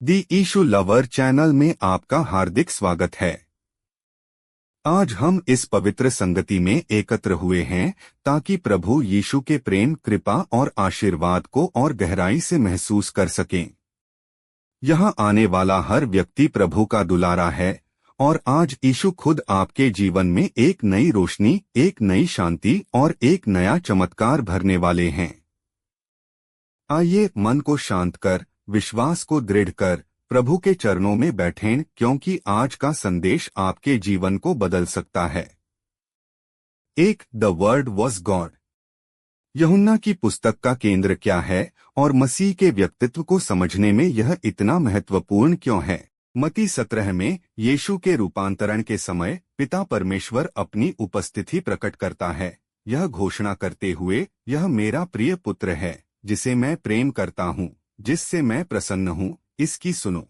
दी issue lover channel में आपका हार्दिक स्वागत है। आज हम इस पवित्र संगति में एकत्र हुए हैं ताकि प्रभु यीशु के प्रेम, कृपा और आशीर्वाद को और गहराई से महसूस कर सकें। यहाँ आने वाला हर व्यक्ति प्रभु का दुलारा है और आज यीशु खुद आपके जीवन में एक नई रोशनी, एक नई शांति और एक नया चमत्कार भरने वाले हैं। आइए मन को शांत कर, विश्वास को दृढ़ कर प्रभु के चरणों में बैठें, क्योंकि आज का संदेश आपके जीवन को बदल सकता है। The word was God. यूहन्ना की पुस्तक का केंद्र क्या है और मसीह के व्यक्तित्व को समझने में यह इतना महत्वपूर्ण क्यों है? मत्ती 17 में यीशु के रूपांतरण के समय पिता परमेश्वर अपनी उपस्थिति प्रकट करता है, यह घोषणा करते हुए, यह मेरा प्रिय पुत्र है जिसे मैं प्रेम करता हूँ, जिससे मैं प्रसन्न हूँ, इसकी सुनो।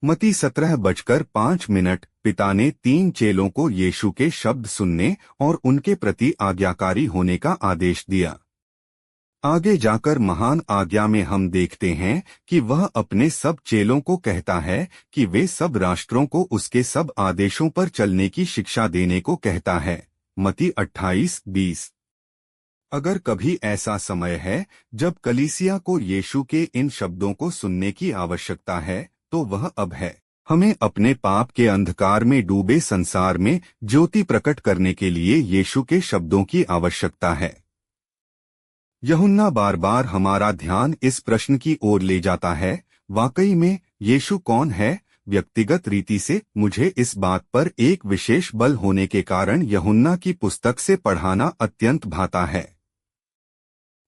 मत्ती 17:05 पिता ने 3 चेलों को यीशु के शब्द सुनने और उनके प्रति आज्ञाकारी होने का आदेश दिया। आगे जाकर महान आज्ञा में हम देखते हैं कि वह अपने सब चेलों को कहता है कि वे सब राष्ट्रों को उसके सब आदेशों पर चलने की शिक्षा देने को कहता है। मत्ती 28:20। अगर कभी ऐसा समय है जब कलीसिया को यीशु के इन शब्दों को सुनने की आवश्यकता है, तो वह अब है। हमें अपने पाप के अंधकार में डूबे संसार में ज्योति प्रकट करने के लिए यीशु के शब्दों की आवश्यकता है। यूहन्ना बार बार हमारा ध्यान इस प्रश्न की ओर ले जाता है, वाकई में यीशु कौन है? व्यक्तिगत रीति से मुझे इस बात पर एक विशेष बल होने के कारण यूहन्ना की पुस्तक से पढ़ाना अत्यंत भाता है।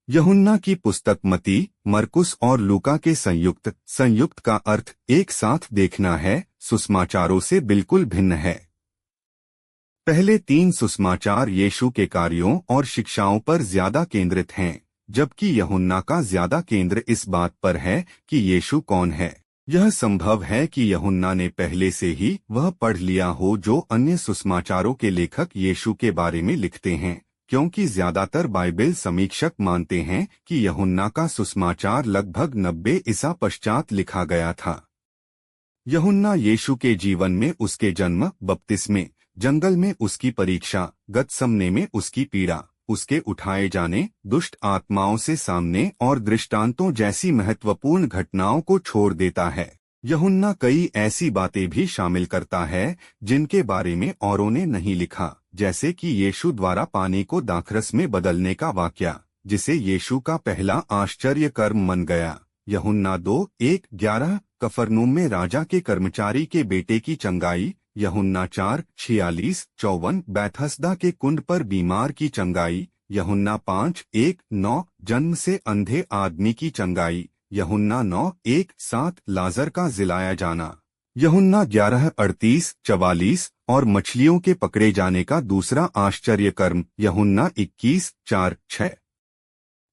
यूहन्ना की पुस्तक मत्ती, मरकुस और लूका के संयुक्त का अर्थ एक साथ देखना है, सुसमाचारों से बिल्कुल भिन्न है। पहले 3 सुसमाचार यीशु के कार्यों और शिक्षाओं पर ज्यादा केंद्रित हैं, जबकि यूहन्ना का ज्यादा केंद्र इस बात पर है कि यीशु कौन है। यह संभव है कि यूहन्ना ने पहले से ही वह पढ़ लिया हो जो अन्य सुसमाचारों के लेखक यीशु के बारे में लिखते हैं, क्योंकि ज्यादातर बाइबल समीक्षक मानते हैं कि यूहन्ना का सुसमाचार लगभग 90 ईसा पश्चात लिखा गया था। यूहन्ना यीशु के जीवन में उसके जन्म, बपतिस्मे, जंगल में उसकी परीक्षा, गतसमने में उसकी पीड़ा, उसके उठाए जाने, दुष्ट आत्माओं से सामने और दृष्टांतों जैसी महत्वपूर्ण घटनाओं को छोड़ देता है। यूहन्ना कई ऐसी बातें भी शामिल करता है जिनके बारे में औरों ने नहीं लिखा, जैसे कि यीशु द्वारा पानी को दाखरस में बदलने का वाकया, जिसे यीशु का पहला आश्चर्य कर्म मन गया। यूहन्ना 2:1-11 कफरनूम में राजा के कर्मचारी के बेटे की चंगाई। यूहन्ना 4:46-54 बैथस्दा के कुंड पर बीमार की चंगाई। यूहन्ना 5:1-9 जन्म से अंधे आदमी की चंगाई। यूहन्ना 9:1-7 लाजर का जिलाया जाना। यूहन्ना 11:38-44 और मछलियों के पकड़े जाने का दूसरा आश्चर्य कर्म। यूहन्ना 21:4-6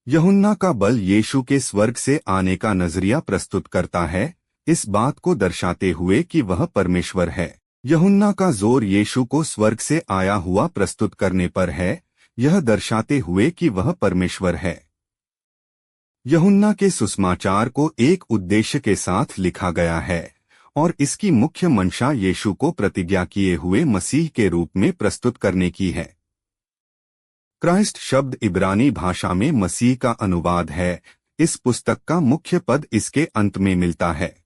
यूहन्ना का बल यीशु के स्वर्ग से आने का नजरिया प्रस्तुत करता है, इस बात को दर्शाते हुए कि वह परमेश्वर है। यूहन्ना का जोर यीशु को स्वर्ग से आया हुआ प्रस्तुत करने पर है, यह दर्शाते हुए कि वह परमेश्वर है। यूहन्ना के सुसमाचार को एक उद्देश्य के साथ लिखा गया है और इसकी मुख्य मंशा यीशु को प्रतिज्ञा किए हुए मसीह के रूप में प्रस्तुत करने की है। क्राइस्ट शब्द इब्रानी भाषा में मसीह का अनुवाद है। इस पुस्तक का मुख्य पद इसके अंत में मिलता है।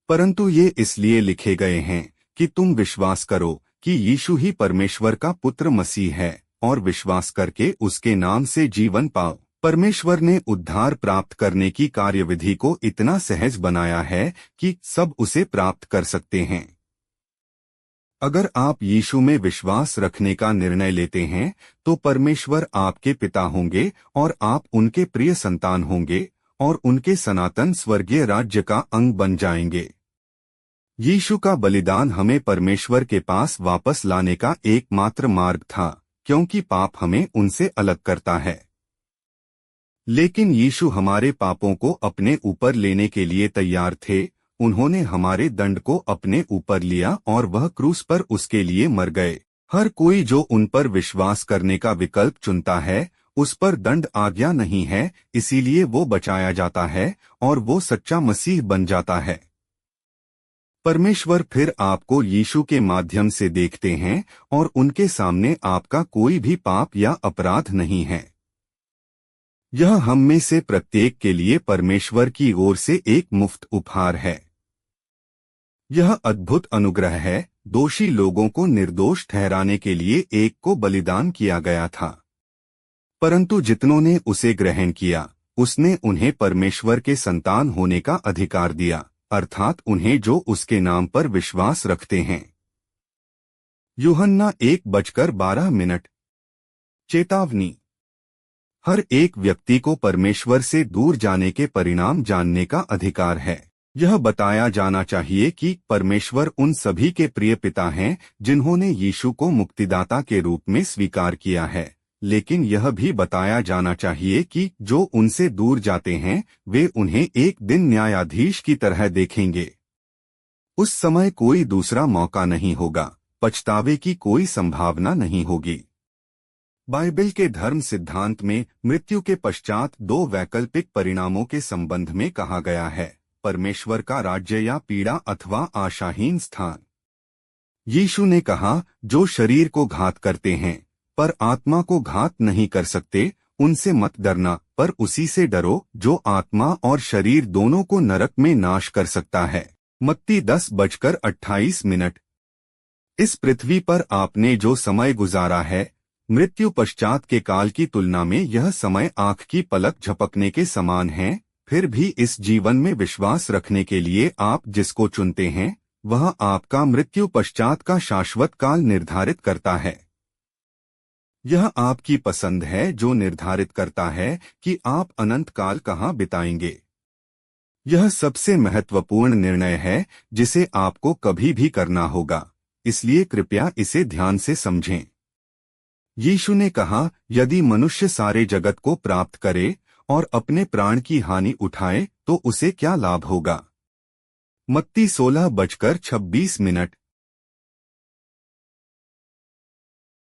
परंतु ये इसलिए लिखे गए हैं कि तुम विश्वास करो कि यीशु ही परमेश्वर का पुत्र मसीह है और विश्वास करके उसके नाम से जीवन पाओ। परमेश्वर ने उद्धार प्राप्त करने की कार्यविधि को इतना सहज बनाया है कि सब उसे प्राप्त कर सकते हैं। अगर आप यीशु में विश्वास रखने का निर्णय लेते हैं तो परमेश्वर आपके पिता होंगे और आप उनके प्रिय संतान होंगे और उनके सनातन स्वर्गीय राज्य का अंग बन जाएंगे। यीशु का बलिदान हमें परमेश्वर के पास वापस लाने का एकमात्र मार्ग था, क्योंकि पाप हमें उनसे अलग करता है। लेकिन यीशु हमारे पापों को अपने ऊपर लेने के लिए तैयार थे। उन्होंने हमारे दंड को अपने ऊपर लिया और वह क्रूस पर उसके लिए मर गए। हर कोई जो उन पर विश्वास करने का विकल्प चुनता है उस पर दंड आज्ञा नहीं है, इसीलिए वो बचाया जाता है और वो सच्चा मसीह बन जाता है। परमेश्वर फिर आपको यीशु के माध्यम से देखते हैं और उनके सामने आपका कोई भी पाप या अपराध नहीं है। यह हम में से प्रत्येक के लिए परमेश्वर की ओर से एक मुफ्त उपहार है। यह अद्भुत अनुग्रह है। दोषी लोगों को निर्दोष ठहराने के लिए एक को बलिदान किया गया था, परंतु जितनों ने उसे ग्रहण किया, उसने उन्हें परमेश्वर के संतान होने का अधिकार दिया, अर्थात उन्हें जो उसके नाम पर विश्वास रखते हैं। यूहन्ना 1:12। चेतावनी। हर एक व्यक्ति को परमेश्वर से दूर जाने के परिणाम जानने का अधिकार है। यह बताया जाना चाहिए कि परमेश्वर उन सभी के प्रिय पिता हैं जिन्होंने यीशु को मुक्तिदाता के रूप में स्वीकार किया है, लेकिन यह भी बताया जाना चाहिए कि जो उनसे दूर जाते हैं वे उन्हें एक दिन न्यायाधीश की तरह देखेंगे। उस समय कोई दूसरा मौका नहीं होगा, पछतावे की कोई संभावना नहीं होगी। बाइबल के धर्म सिद्धांत में मृत्यु के पश्चात दो वैकल्पिक परिणामों के संबंध में कहा गया है: परमेश्वर का राज्य या पीड़ा अथवा आशाहीन स्थान। यीशु ने कहा, जो शरीर को घात करते हैं पर आत्मा को घात नहीं कर सकते, उनसे मत डरना, पर उसी से डरो जो आत्मा और शरीर दोनों को नरक में नाश कर सकता है। मत्ती 10:28। इस पृथ्वी पर आपने जो समय गुजारा है, मृत्यु पश्चात के काल की तुलना में यह समय आंख की पलक झपकने के समान है। फिर भी इस जीवन में विश्वास रखने के लिए आप जिसको चुनते हैं, वह आपका मृत्यु पश्चात का शाश्वत काल निर्धारित करता है। यह आपकी पसंद है जो निर्धारित करता है कि आप अनंत काल कहाँ बिताएंगे। यह सबसे महत्वपूर्ण निर्णय है जिसे आपको कभी भी करना होगा, इसलिए कृपया इसे ध्यान से समझें। यीशु ने कहा, यदि मनुष्य सारे जगत को प्राप्त करे और अपने प्राण की हानि उठाए तो उसे क्या लाभ होगा। मत्ती 16:26।